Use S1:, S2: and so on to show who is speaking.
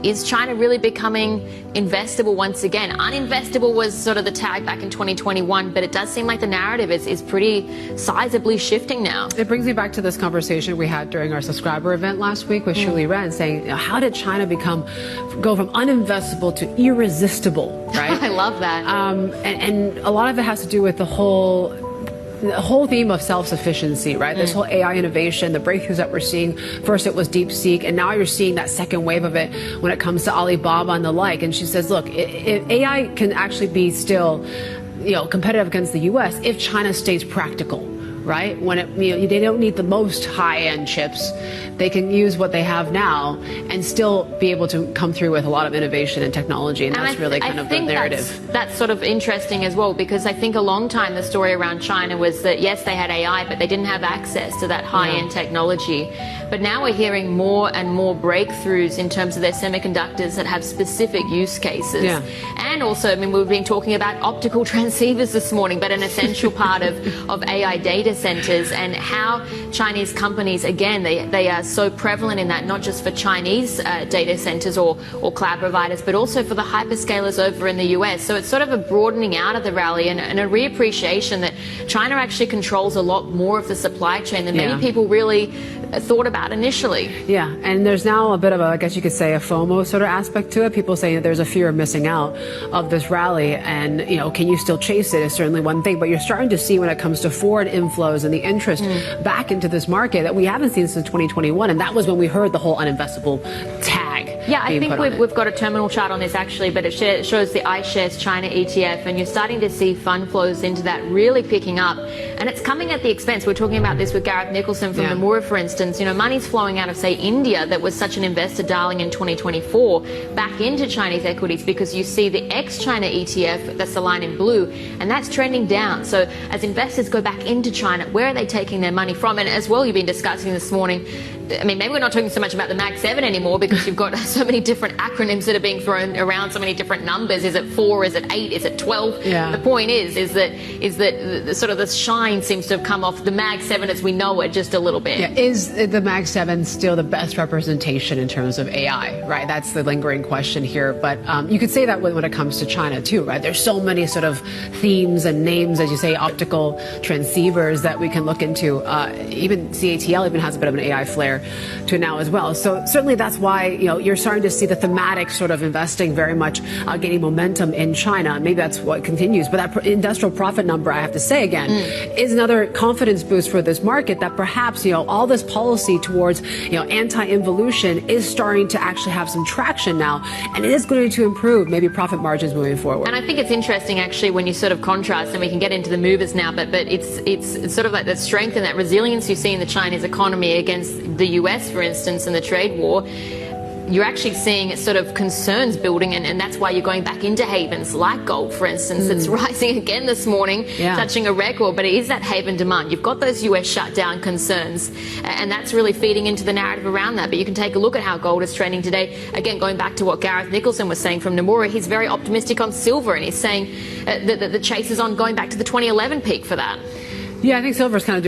S1: is China really becoming investable once again? Uninvestable was sort of the tag back in 2021, but it does seem like the narrative is pretty sizably shifting now.
S2: It brings me back to this conversation we had during our subscriber event last week with Shuli Ren, saying, how did China go from uninvestable to irresistible, right?
S1: I love that.
S2: And a lot of it has to do with the whole theme of self-sufficiency, right? This whole AI innovation, the breakthroughs that we're seeing. First it was DeepSeek, and now you're seeing that second wave of it when it comes to Alibaba and the like. And she says, look, AI can actually be still, competitive against the U.S. if China stays practical, right? When they don't need the most high-end chips. They can use what they have now and still be able to come through with a lot of innovation and technology, and that's really kind of the narrative.
S1: That's sort of interesting as well, because I think a long time the story around China was that, yes, they had AI, but they didn't have access to that high-end technology. But now we're hearing more and more breakthroughs in terms of their semiconductors that have specific use cases. And also, we've been talking about optical transceivers this morning, but an essential part of AI data centers, and how Chinese companies, again, they are so prevalent in that, not just for Chinese data centers or cloud providers, but also for the hyperscalers over in the US. So it's sort of a broadening out of the rally and a reappreciation that China actually controls a lot more of the supply chain than many people really thought about initially.
S2: Yeah, and there's now a bit of I guess you could say, a FOMO sort of aspect to it. People saying that there's a fear of missing out of this rally, and can you still chase it is certainly one thing, but you're starting to see when it comes to foreign inflows and the interest back into this market that we haven't seen since 2021, and that was when we heard the whole uninvestable tag.
S1: Yeah, I think we've got a terminal chart on this actually, but it shows the iShares China ETF, and you're starting to see fund flows into that really picking up, and it's coming at the expense. We're talking about this with Gareth Nicholson from Nomura, for instance. Money's flowing out of, say, India, that was such an investor darling in 2024, back into Chinese equities, because you see the ex-China ETF, that's the line in blue, and that's trending down. So as investors go back into China, where are they taking their money from? And as well, you've been discussing this morning, maybe we're not talking so much about the Mag 7 anymore, because you've got so many different acronyms that are being thrown around, so many different numbers. Is it 4? Is it 8? Is it 12? The point is that sort of the shine seems to have come off the Mag 7 as we know it just a little bit.
S2: Yeah, is the Mag 7 still the best representation in terms of AI, right? That's the lingering question here. But you could say that when it comes to China too, right? There's so many sort of themes and names, as you say, optical transceivers that we can look into. Even CATL even has a bit of an AI flair to it now as well. So certainly that's why you're starting to see the thematic sort of investing very much gaining momentum in China. Maybe that's what continues. But that industrial profit number, I have to say again, is another confidence boost for this market, that perhaps all this policy towards anti-involution is starting to actually have some traction now, and it is going to improve maybe profit margins moving forward.
S1: And I think it's interesting actually when you sort of contrast, and we can get into the movers now, but it's sort of like the strength and that resilience you see in the Chinese economy against the US, for instance, in the trade war. You're actually seeing sort of concerns building, and that's why you're going back into havens like gold, for instance. It's rising again this morning, touching a record, but it is that haven demand. You've got those US shutdown concerns, and that's really feeding into the narrative around that. But you can take a look at how gold is trending today. Again, going back to what Gareth Nicholson was saying from Nomura, he's very optimistic on silver, and he's saying that the chase is on going back to the 2011 peak for that.
S2: Yeah, I think silver's kind of